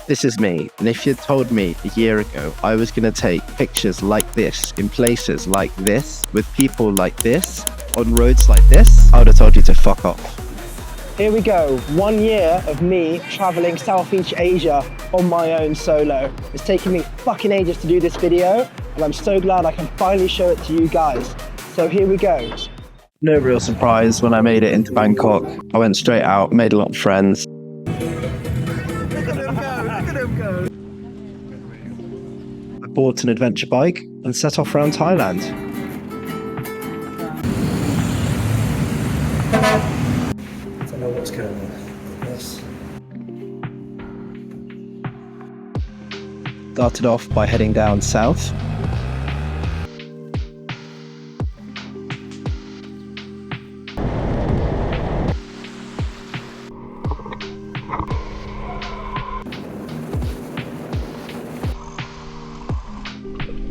This is me, and if you'd told me a year ago I was going to take pictures like this, in places like this, with people like this, on roads like this, I would have told you to fuck off. Here we go, 1 year of me traveling Southeast Asia on my own solo. It's taken me fucking ages to do this video, and I'm so glad I can finally show it to you guys. So here we go. No real surprise when I made it into Bangkok. I went straight out, made a lot of friends. I bought an adventure bike and set off around Thailand. I don't know what's going on with this. Started off by heading down south.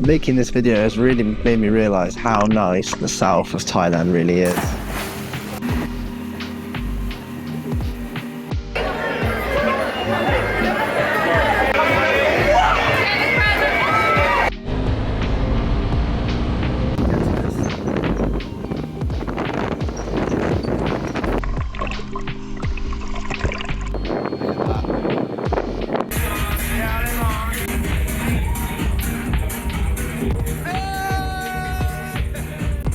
Making this video has really made me realise how nice the south of Thailand really is.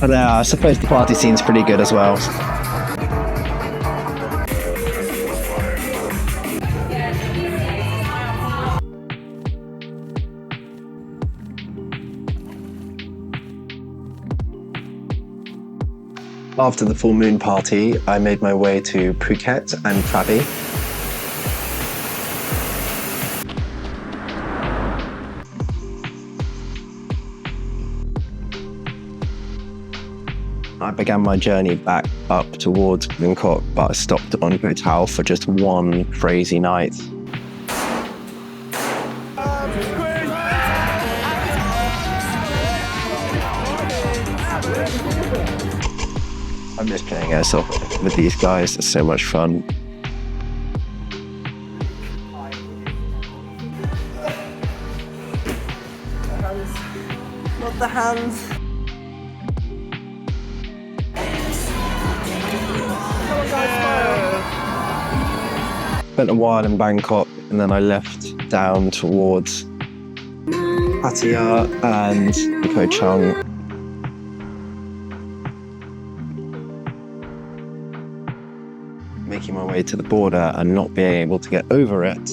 But I suppose the party scene's pretty good as well. After the full moon party, I made my way to Phuket and Krabi. I began my journey back up towards Bangkok, but I stopped on Koh Tao for just one crazy night. I'm just playing airsoft with these guys, it's so much fun. Not the hands. Spent a while in Bangkok and then I left down towards Pattaya and Koh Chang. Making my way to the border and not being able to get over it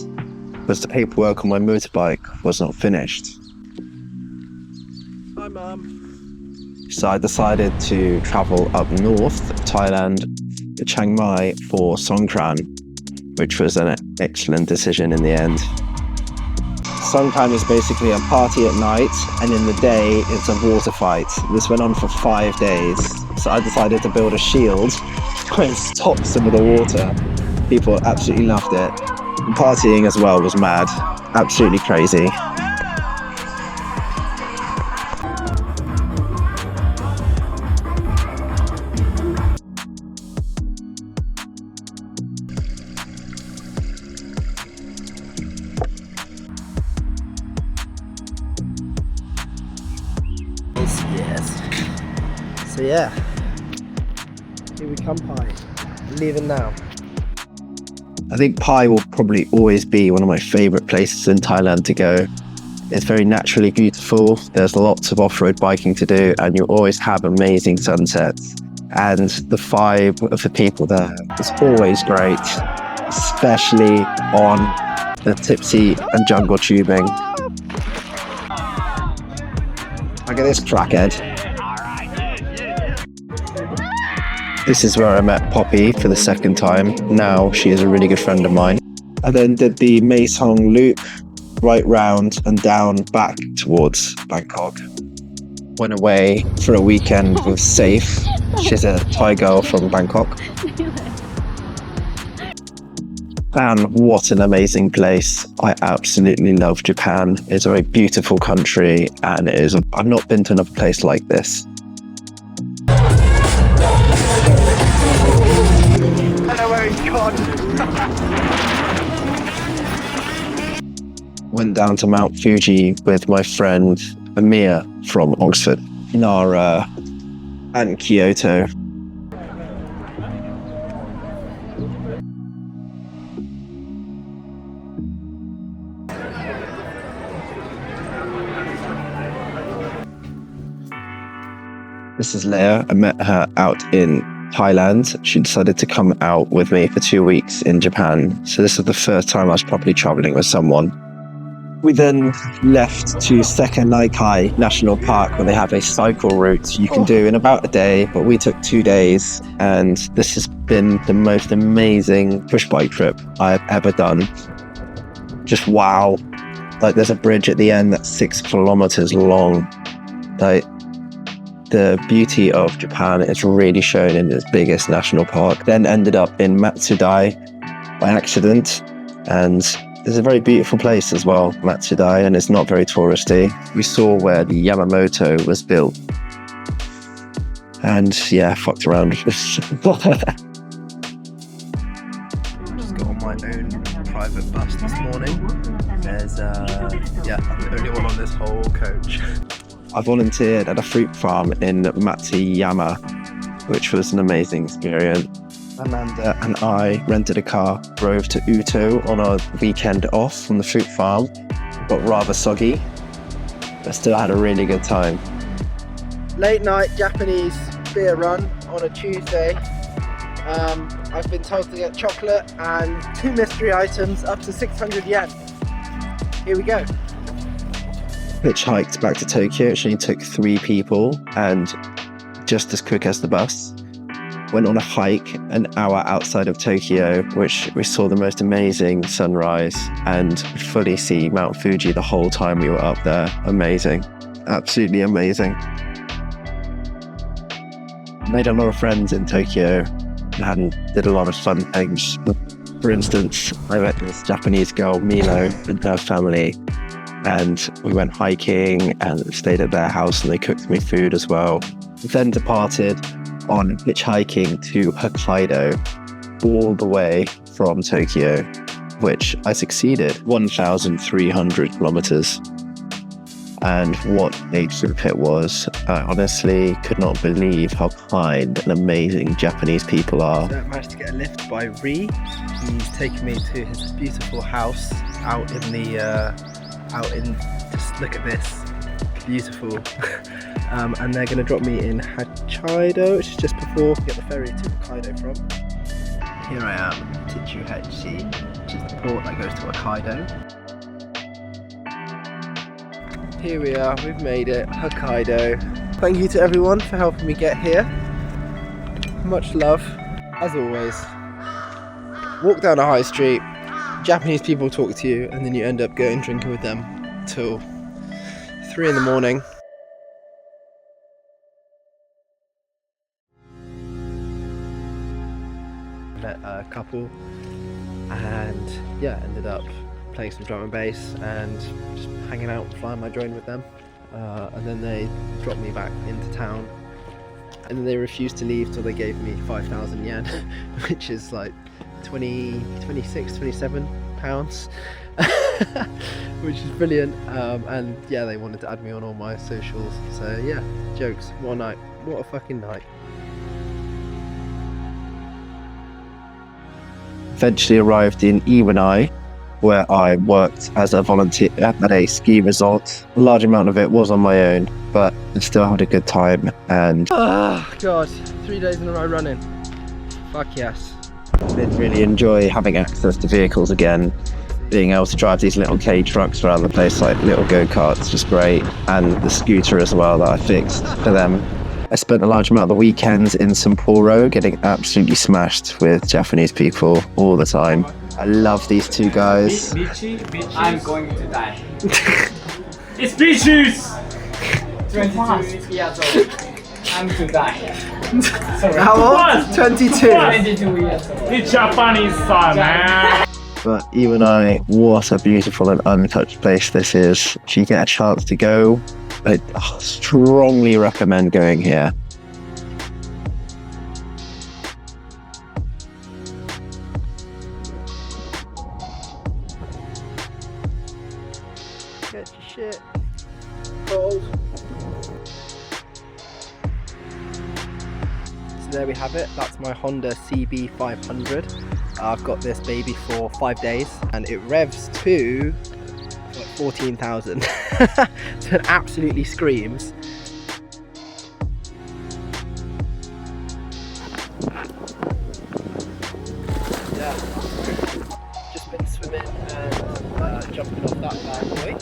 because the paperwork on my motorbike was not finished. Hi, Mum. So I decided to travel up north, Thailand, to Chiang Mai for Songkran, which was an excellent decision in the end. Songkran is basically a party at night, and in the day it's a water fight. This went on for 5 days, so I decided to build a shield and stop some of the water. People absolutely loved it. And partying as well was mad, absolutely crazy. Yes. So yeah, here we come, Pai. I'm leaving now. I think Pai will probably always be one of my favourite places in Thailand to go. It's very naturally beautiful, there's lots of off-road biking to do, and you always have amazing sunsets. And the vibe of the people there is always great, especially on the tipsy and jungle tubing. Look at this crackhead. This is where I met Poppy for the second time. Now she is a really good friend of mine. I then did the Mae Song loop, right round and down back towards Bangkok. Went away for a weekend with Safe. She's a Thai girl from Bangkok. And what an amazing place. I absolutely love Japan. It's a very beautiful country, and I've not been to another place like this. I know where he's gone. went down to Mount Fuji with my friend Amir from Oxford, Nara, and Kyoto. This is Leia. I met her out in Thailand. She decided to come out with me for 2 weeks in Japan. So this is the first time I was properly traveling with someone. We then left to Sekanaikai National Park, where they have a cycle route you can do in about a day, but we took 2 days, and this has been the most amazing push bike trip I've ever done. Just wow. Like, there's a bridge at the end that's 6 kilometers long. Like, the beauty of Japan is really shown in its biggest national park. Then ended up in Matsudai by accident, and it's a very beautiful place as well, Matsudai, and it's not very touristy. We saw where the Yamamoto was built, and yeah, fucked around. Just got on my own private bus this morning. There's I'm the only one on this whole coach. I volunteered at a fruit farm in Matsuyama, which was an amazing experience. Amanda and I rented a car, drove to Uto on our weekend off from the fruit farm. Got rather soggy, but still had a really good time. Late night Japanese beer run on a Tuesday. I've been told to get chocolate and 2 mystery items up to 600 yen. Here we go. Hitchhiked back to Tokyo. It only took 3 people and just as quick as the bus. Went on a hike an hour outside of Tokyo, which we saw the most amazing sunrise and fully see Mount Fuji the whole time we were up there. Amazing. Absolutely amazing. Made a lot of friends in Tokyo and did a lot of fun things. For instance, I met this Japanese girl, Milo, and her family, and we went hiking and stayed at their house, and they cooked me food as well. Then departed on hitchhiking to Hokkaido, all the way from Tokyo, which I succeeded, 1,300 kilometers. And what a trip it was. I honestly could not believe how kind and amazing Japanese people are. So I managed to get a lift by Ree. He's taken me to his beautiful house out in just look at this, beautiful. And they're going to drop me in Hokkaido, which is just before we get the ferry to Hokkaido from. Here I am, Tichuhechi, which is the port that goes to Hokkaido. Here we are, we've made it, Hokkaido. Thank you to everyone for helping me get here. Much love, as always. Walk down a high street, Japanese people talk to you, and then you end up going drinking with them till 3 in the morning. Met a couple, and yeah, ended up playing some drum and bass and just hanging out, flying my drone with them, and then they dropped me back into town, and then they refused to leave till they gave me 5,000 yen, which is like 27 pounds, which is brilliant. And yeah, they wanted to add me on all my socials, so yeah, jokes. What a night, what a fucking night. Eventually arrived in Iwanai, where I worked as a volunteer at a ski resort. A large amount of it was on my own, but I still had a good time. And oh god, 3 days in a row running. Fuck yes. I did really enjoy having access to vehicles again, being able to drive these little K trucks around the place like little go-karts, just great. And the scooter as well that I fixed for them. I spent a large amount of the weekends in Sapporo getting absolutely smashed with Japanese people all the time. I love these 2 guys. I'm going to die. It's beaches! 22 years old. I'm to die. Sorry. How old? 22. 22 years old. It's Japanese son, man. But even what a beautiful and untouched place this is. If you get a chance to go, I strongly recommend going here. Get your shit. Cold. So there we have it. That's my Honda CB500. I've got this baby for 5 days and it revs to like 14,000. So it absolutely screams. Yeah, just been swimming and jumping off that bad boy.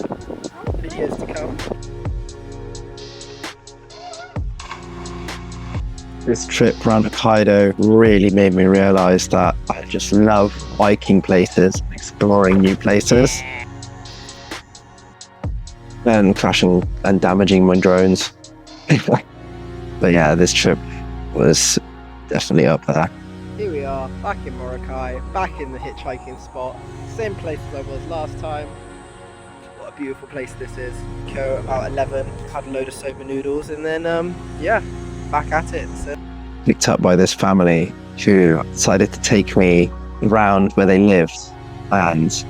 Videos to come. This trip around Hokkaido really made me realise that I just love biking places, exploring new places, and crashing and damaging my drones. But yeah, this trip was definitely up there. Here we are, back in Boracay, back in the hitchhiking spot, same place as I was last time. What a beautiful place this is. Go about 11, had a load of soba noodles, and then yeah, back at it. So. Picked up by this family who decided to take me around where they lived, and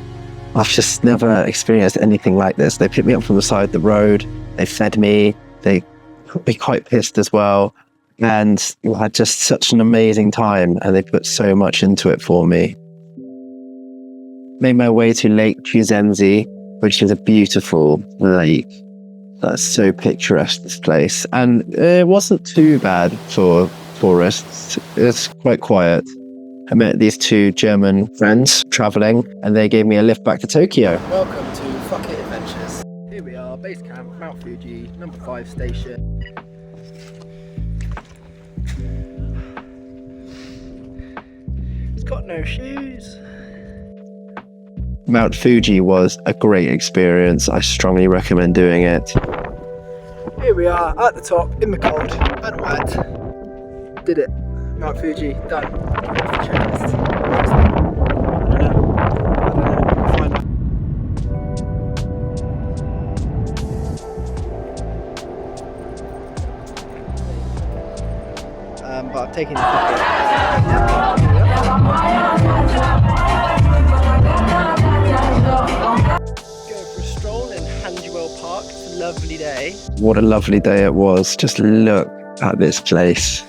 I've just never experienced anything like this. They picked me up from the side of the road, they fed me, they got me quite pissed as well, and I had just such an amazing time, and they put so much into it for me. Made my way to Lake Chuzenzi, which is a beautiful lake. That's so picturesque, this place, and it wasn't too bad for tourists. It's quite quiet. I met these two German friends traveling, and they gave me a lift back to Tokyo. Welcome to Fuck It Adventures. Here we are, base camp, Mount Fuji, number 5 station. It's got no shoes. Mount Fuji was a great experience. I strongly recommend doing it. Here we are at the top in the cold and wet. Did it. Mount Fuji, done. Checklist. Next thing. I don't know. Find out. But I've taken the Go for a stroll in Hanjiwell Park. It's a lovely day. What a lovely day it was. Just look at this place.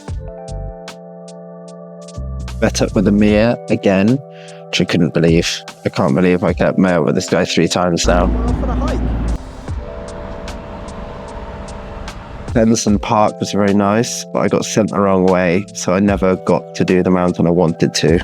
Met up with Amir again, which I couldn't believe. I can't believe I kept met up with this guy 3 times now. Off on a hike. Benson Park was very nice, but I got sent the wrong way, so I never got to do the mountain I wanted to.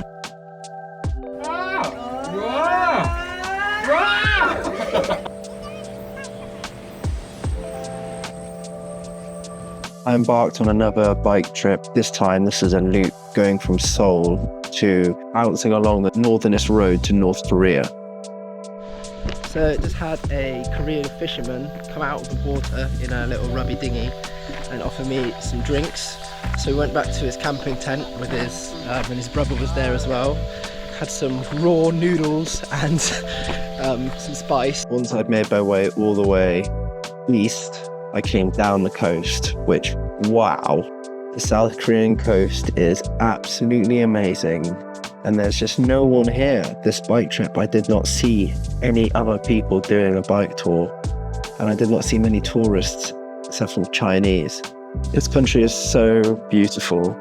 I embarked on another bike trip. This time, this is a loop going from Seoul to bouncing along the northernest road to North Korea. So just had a Korean fisherman come out of the water in a little rubby dinghy and offer me some drinks. So we went back to his camping tent with his, and his brother was there as well. Had some raw noodles and some spice. Once I'd made my way all the way east, I came down the coast, which, wow, the South Korean coast is absolutely amazing. And there's just no one here. This bike trip, I did not see any other people doing a bike tour. And I did not see many tourists, except from Chinese. This country is so beautiful.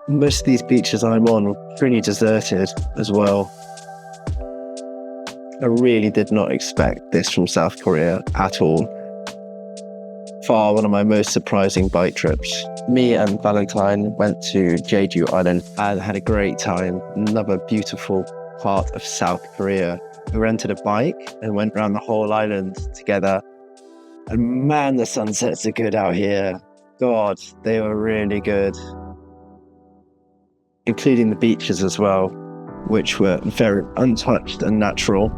Most of these beaches I'm on are pretty deserted as well. I really did not expect this from South Korea at all. Far one of my most surprising bike trips. Me and Valentine went to Jeju Island and had a great time. Another beautiful part of South Korea. We rented a bike and went around the whole island together. And man, the sunsets are good out here. God, they were really good. Including the beaches as well, which were very untouched and natural.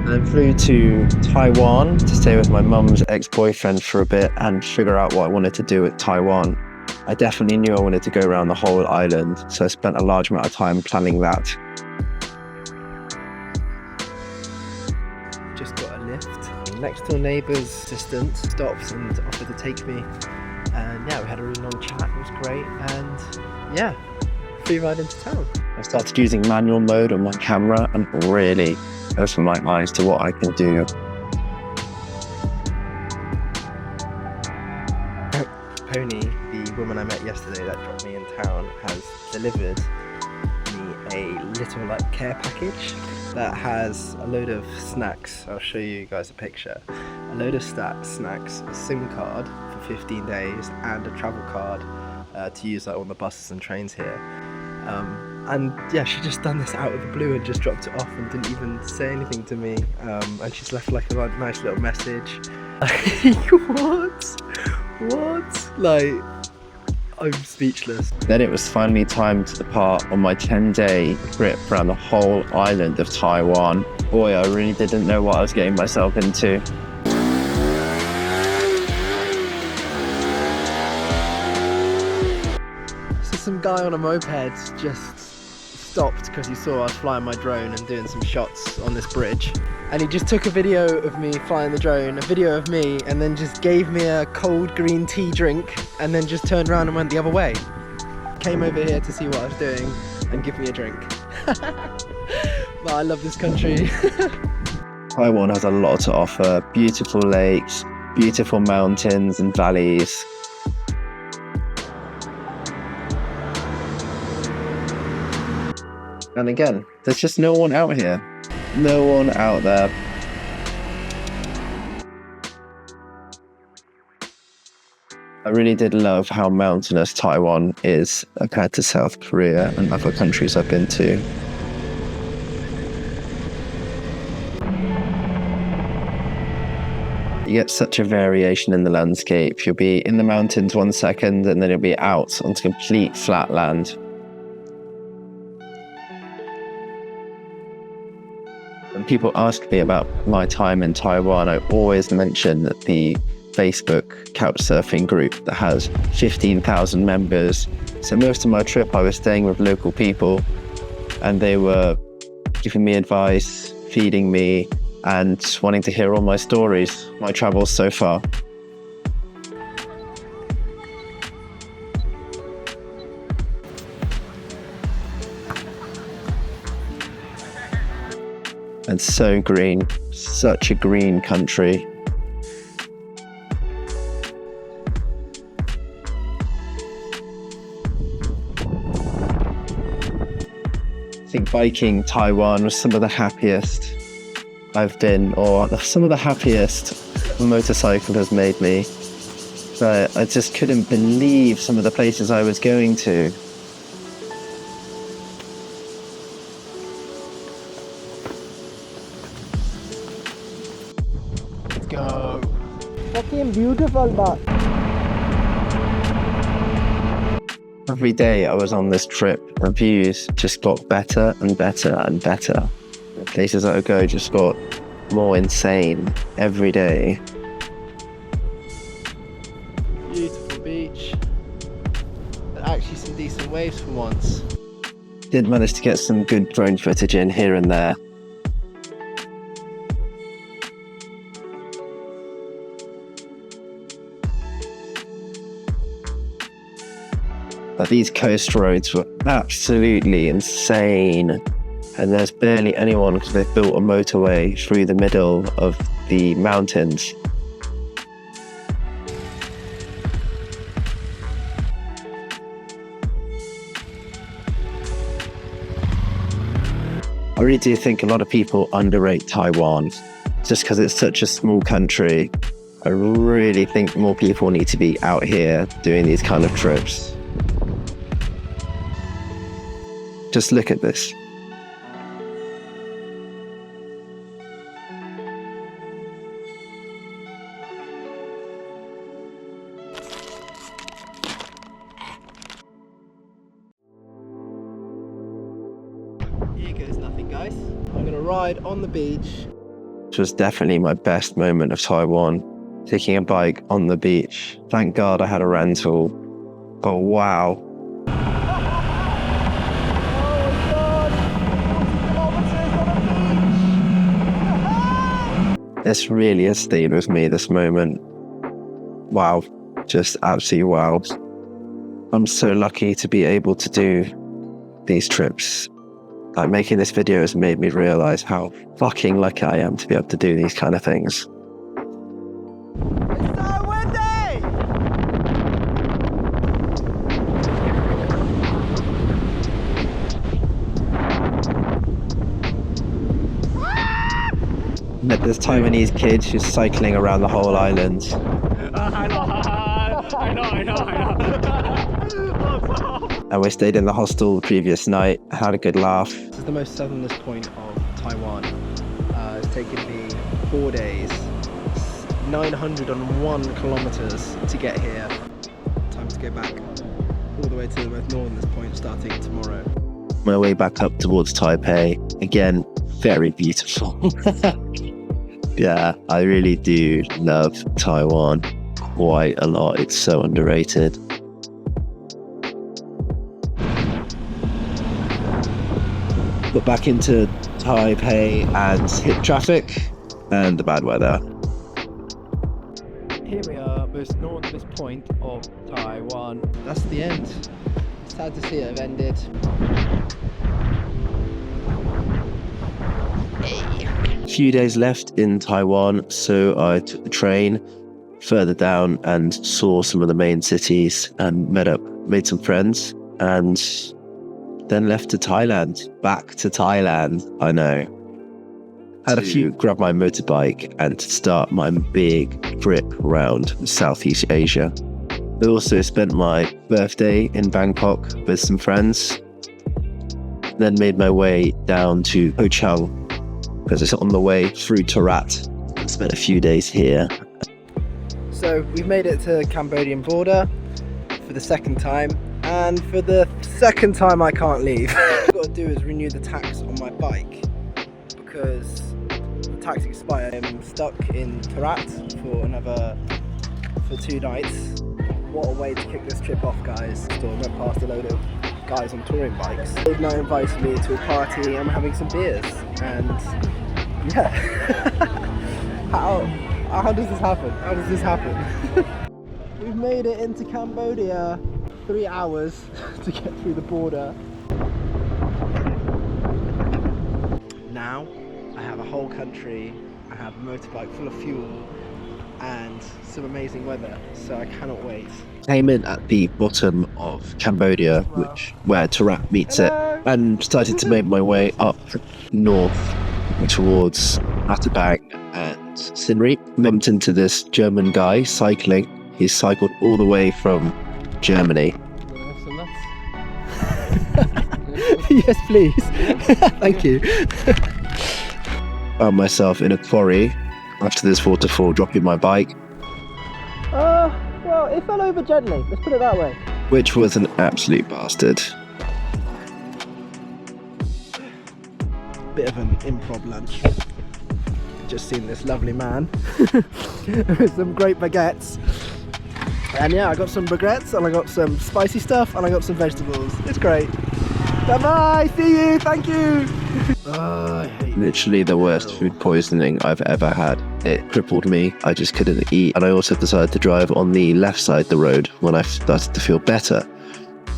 I flew to Taiwan to stay with my mum's ex-boyfriend for a bit and figure out what I wanted to do at Taiwan. I definitely knew I wanted to go around the whole island, so I spent a large amount of time planning that. Just got a lift. Next door neighbour's assistant stopped and offered to take me. And yeah, we had a really long chat, it was great. And yeah, free ride into town. I started using manual mode on my camera and really opened my eyes to what I can do. Pony, the woman I met yesterday that dropped me in town, has delivered me a little like care package that has a load of snacks. I'll show you guys a picture. A load of snacks, a SIM card for 15 days and a travel card to use like on the buses and trains here. And yeah, she just done this out of the blue and just dropped it off and didn't even say anything to me. And she's left like a nice little message. What? Like, I'm speechless. Then it was finally time to depart on my 10-day trip around the whole island of Taiwan. Boy, I really didn't know what I was getting myself into. So some guy on a moped just stopped because he saw I was flying my drone and doing some shots on this bridge. And he just took a video of me flying the drone, a video of me, and then just gave me a cold green tea drink and then just turned around and went the other way. Came over here to see what I was doing and give me a drink. But I love this country. Taiwan has a lot to offer. Beautiful lakes, beautiful mountains and valleys. And again, there's just no one out here. No one out there. I really did love how mountainous Taiwan is compared to South Korea and other countries I've been to. You get such a variation in the landscape. You'll be in the mountains one second and then you'll be out onto complete flat land. When people ask me about my time in Taiwan, I always mention that the Facebook couchsurfing group that has 15,000 members. So most of my trip I was staying with local people and they were giving me advice, feeding me and wanting to hear all my stories, my travels so far. And so green, such a green country. I think biking Taiwan was some of the happiest I've been, or some of the happiest a motorcycle has made me. But I just couldn't believe some of the places I was going to. Go. Fucking beautiful, but Every day I was on this trip, the views just got better and better and better. The places I would go just got more insane every day. beautiful beach. And actually some decent waves for once. Did manage to get some good drone footage in here and there. But these coast roads were absolutely insane. And there's barely anyone because they've built a motorway through the middle of the mountains. I really do think a lot of people underrate Taiwan just because it's such a small country. I really think more people need to be out here doing these kind of trips. Just look at this. Here goes nothing, guys. I'm gonna ride on the beach. It was definitely my best moment of Taiwan, taking a bike on the beach. Thank God I had a rental. Oh wow. This really is staying with me, this moment. Wow. Just absolutely wow. I'm so lucky to be able to do these trips. Like, making this video has made me realize how fucking lucky I am to be able to do these kind of things. It's so windy! Met this Taiwanese kid who's cycling around the whole island. I know. And we stayed in the hostel the previous night, had a good laugh. This is the most southernmost point of Taiwan. It's taken me 4 days, 901 kilometers to get here. Time to go back all the way to the most northernmost point, starting tomorrow. My way back up towards Taipei. Again, very beautiful. Yeah, I really do love Taiwan quite a lot. It's so underrated. Got back into Taipei and hit traffic and the bad weather. Here we are, most northernmost point of Taiwan. That's the end. Sad to see it have ended. A few days left in Taiwan, so I took the train further down and saw some of the main cities and made some friends, and then left to Thailand. Back to Thailand, I know. Had a few, grab my motorbike and start my big trip around Southeast Asia. I also spent my birthday in Bangkok with some friends, then made my way down to Ho Chang because it's on the way through Tarat. Spent a few days here. So we've made it to the Cambodian border for the second time, and for the second time I can't leave. What I've got to do is renew the tax on my bike because the tax expired. I'm stuck in Tarat for 2 nights. What a way to kick this trip off, guys. So I went past a load of guys on touring bikes. They've now invited me to a party. I'm having some beers, and yeah. How does this happen? How does this happen? We've made it into Cambodia. 3 hours to get through the border. Now I have a whole country. I have a motorbike full of fuel and some amazing weather, so I cannot wait. Came in at the bottom of Cambodia, where Tarat meets it, and started to make my way up north towards Attabang and Siem Reap. Bumped into this German guy cycling. He cycled all the way from Germany. Yes, please. Thank you. Found myself in a quarry after this waterfall, dropping my bike, Well, it fell over gently. Let's put it that way. which was an absolute bastard. Bit of an improv lunch. Just seen this lovely man with some great baguettes. And yeah, I got some baguettes, and I got some spicy stuff, and I got some vegetables. It's great. Bye bye, see you, thank you. I hate Literally the worst food poisoning I've ever had. It crippled me. I just couldn't eat. And I also decided to drive on the left side of the road when I started to feel better,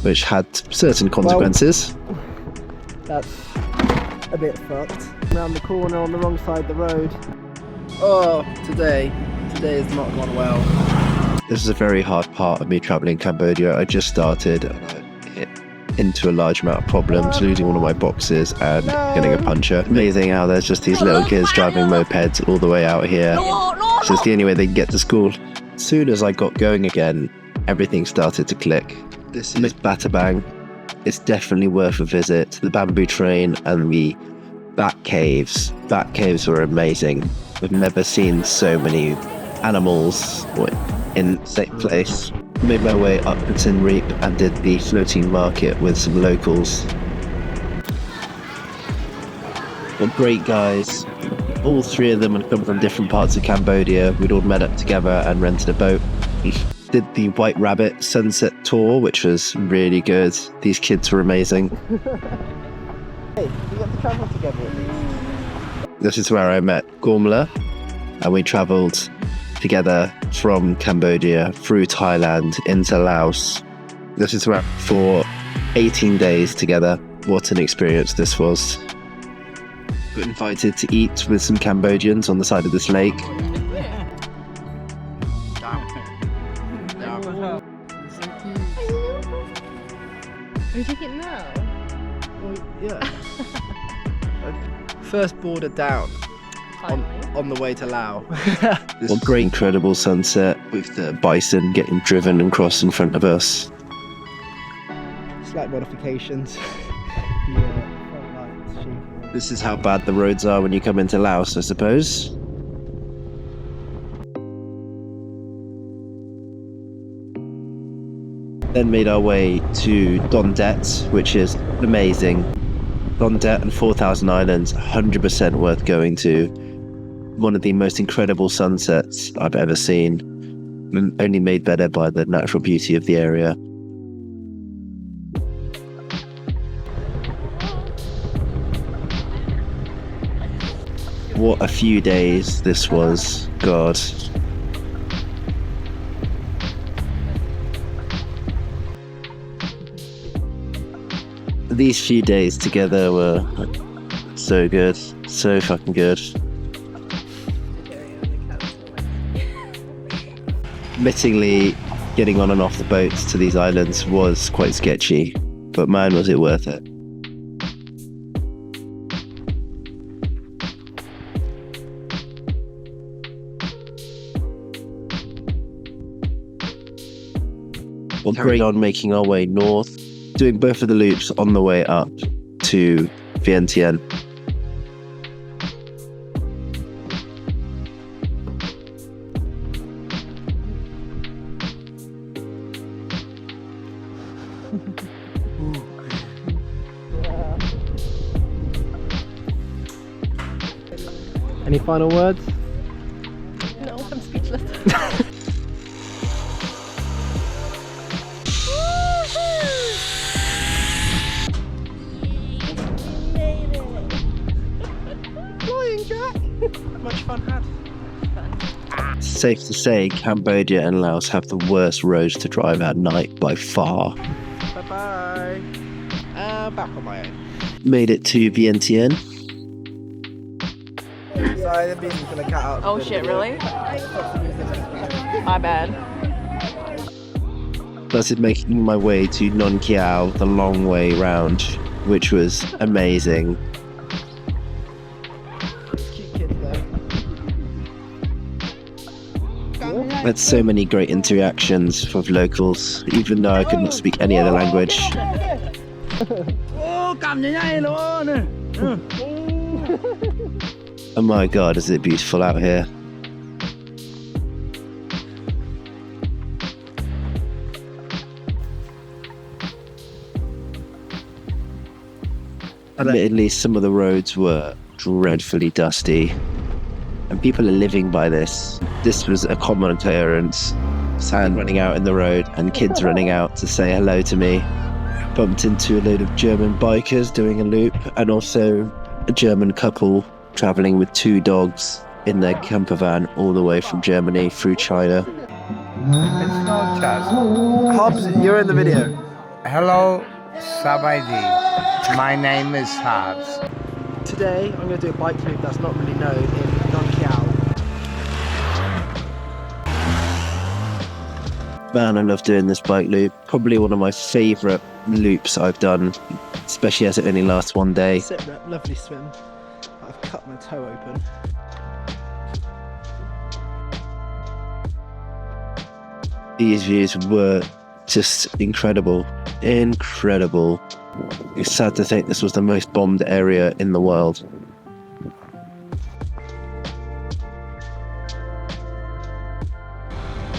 which had certain consequences. That's a bit fucked. Around the corner on the wrong side of the road. Oh, today has not gone well. This is a very hard part of me traveling Cambodia. I just started and I hit into a large amount of problems, losing one of my boxes and getting a puncture. Amazing how there's just these little kids driving mopeds all the way out here. It's just the only way they can get to school. As soon as I got going again, everything started to click. This is Batabang. It's definitely worth a visit. The bamboo train and the bat caves. Bat caves were amazing. I've never seen so many animals in the same place. Made my way up to Siem Reap and did the floating market with some locals. Well, great guys. All 3 of them had come from different parts of Cambodia. We'd all met up together and rented a boat. Did the White Rabbit sunset tour, which was really good. These kids were amazing. Hey, we got to travel together at least. This is where I met Gormla, and we travelled together from Cambodia through Thailand into Laos. This is where for 18 days together. What an experience this was. Got invited to eat with some Cambodians on the side of this lake. Are you taking it now? Well, yeah. First border down on the way to Laos. What great incredible sunset with the bison getting driven and crossed in front of us. Slight modifications. Front lights shaking. This is how bad the roads are when you come into Laos, I suppose. Then made our way to Don Det, which is amazing. Don Det and 4,000 Islands, 100% worth going to. One of the most incredible sunsets I've ever seen, and only made better by the natural beauty of the area. What a few days this was, God. These few days together were so good, so fucking good. Admittingly, getting on and off the boats to these islands was quite sketchy, but man, was it worth it. We'll carry on making our way north, doing both of the loops on the way up to Vientiane. Any final words? No, I'm speechless. Flying Jack! Much fun had. Safe to say, Cambodia and Laos have the worst roads to drive at night by far. Bye bye. Back on my own. Made it to Vientiane. Sorry, the beans gonna cut out. Oh shit, really? My bad. Started making my way to Nong Kiao the long way round, which was amazing. Cute kids though. Had so many great interactions with locals, even though I could not speak any other language. Oh my god, is it beautiful out here. Admittedly, some of the roads were dreadfully dusty, and people are living by this. This was a common occurrence. Sand running out in the road and kids running out to say hello to me. Bumped into a load of German bikers doing a loop, and also a German couple travelling with 2 dogs in their camper van all the way from Germany through China. Hobbs, you're in the video. Hello, Sabaidi. My name is Hobbs. Today, I'm going to do a bike loop that's not really known in Nong Kiao. Man, I love doing this bike loop. Probably one of my favourite loops I've done, especially as it only lasts one day. Sit rep, lovely swim. I've cut my toe open. These views were just incredible. Incredible. It's sad to think this was the most bombed area in the world.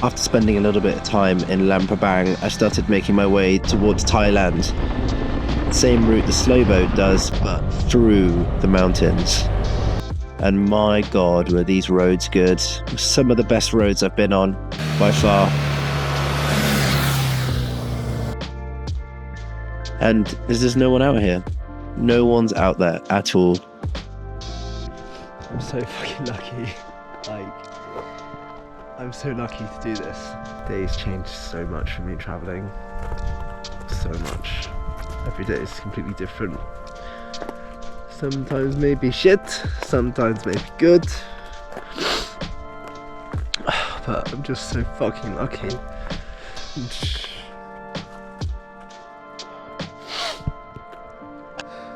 After spending a little bit of time in Luang Prabang, I started making my way towards Thailand. Same route the slow boat does, but through the mountains. And my god, were these roads good. Some of the best roads I've been on, by far. And there's just no one out here. No one's out there at all. I'm so fucking lucky. Like, I'm so lucky to do this. Days change so much for me traveling. So much. Every day is completely different. Sometimes maybe shit, sometimes maybe good. But I'm just so fucking lucky. It's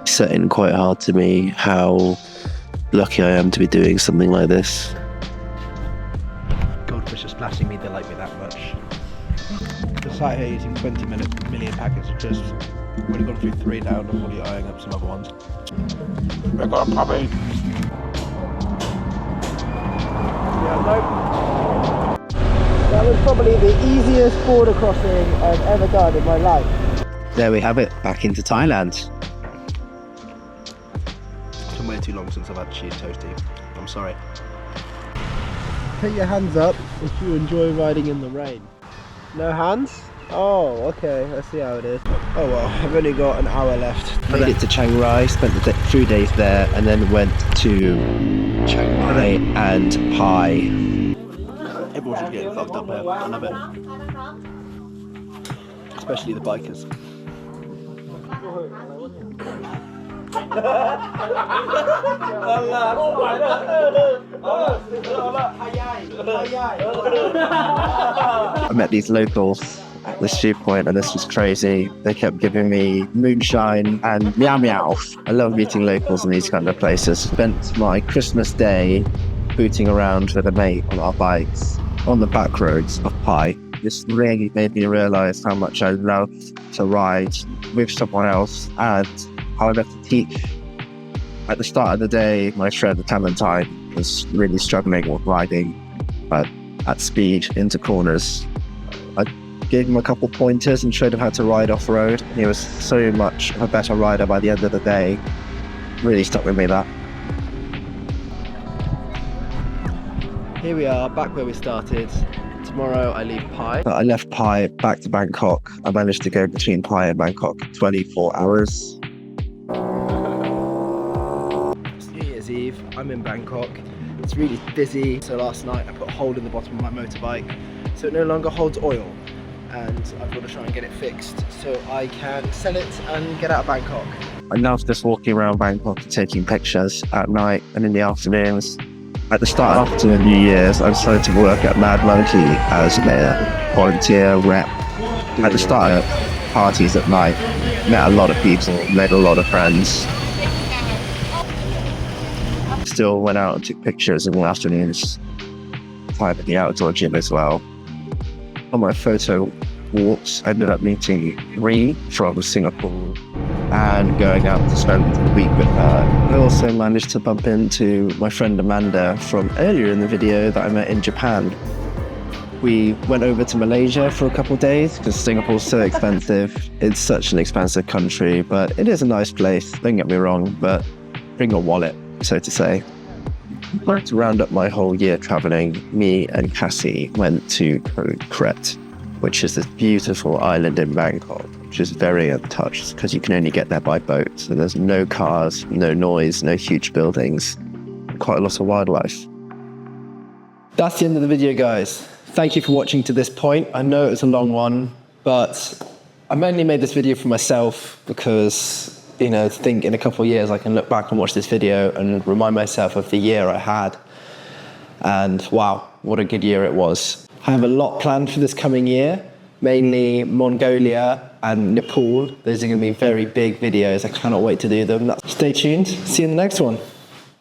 setting quite hard to me how lucky I am to be doing something like this. Goldfish are splashing me, they like me that much. Just sat here using 20 million packets of crisps. We've already gone through 3 down, I'm already eyeing up some other ones. We've got a puppy! Yeah, nope. That was probably the easiest border crossing I've ever done in my life. There we have it, back into Thailand. It's been way too long since I've had cheese toasty. I'm sorry. Put your hands up if you enjoy riding in the rain. No hands? Oh, okay, I see how it is. Oh well, I've only got an hour left. Made it to Chiang Rai, spent the 3 days there, and then went to Chiang Mai and Pai. Everyone's just getting fucked up here. I love it. Especially the bikers. I met these locals at the shoe point, and this was crazy. They kept giving me moonshine and meow meow. I love meeting locals in these kind of places. Spent my Christmas day booting around with a mate on our bikes on the back roads of Pai. This really made me realise how much I love to ride with someone else and how I love to teach. At the start of the day, my friend Clementine was really struggling with riding at speed into corners. I gave him a couple pointers and showed him how to ride off-road. He was so much a better rider by the end of the day. Really stuck with me, that. Here we are, back where we started. Tomorrow I leave Pai. I left Pai back to Bangkok. I managed to go between Pai and Bangkok 24 hours. It's New Year's Eve, I'm in Bangkok. It's really busy, so last night I put a hole in the bottom of my motorbike so it no longer holds oil, and I've got to try and get it fixed so I can sell it and get out of Bangkok. I love just walking around Bangkok and taking pictures at night and in the afternoons. At the start after New Year's, I decided to work at Mad Monkey as their volunteer rep. At the start of parties at night, met a lot of people, made a lot of friends. Still went out and took pictures in the afternoons. Time at the outdoor gym as well. On my photo walks, I ended up meeting Ree from Singapore and going out to spend the week with her. I also managed to bump into my friend Amanda from earlier in the video that I met in Japan. We went over to Malaysia for a couple of days because Singapore's so expensive. It's such an expensive country, but it is a nice place, don't get me wrong, but bring a wallet, so to say. To round up my whole year traveling, me and Cassie went to Koh Kret, which is this beautiful island in Bangkok, which is very untouched because you can only get there by boat. So there's no cars, no noise, no huge buildings, quite a lot of wildlife. That's the end of the video, guys. Thank you for watching to this point. I know it was a long one, but I mainly made this video for myself because, you know, I think in a couple of years I can look back and watch this video and remind myself of the year I had. And wow, what a good year it was. I have a lot planned for this coming year, mainly Mongolia and Nepal. Those are going to be very big videos. I cannot wait to do them. Stay tuned. See you in the next one.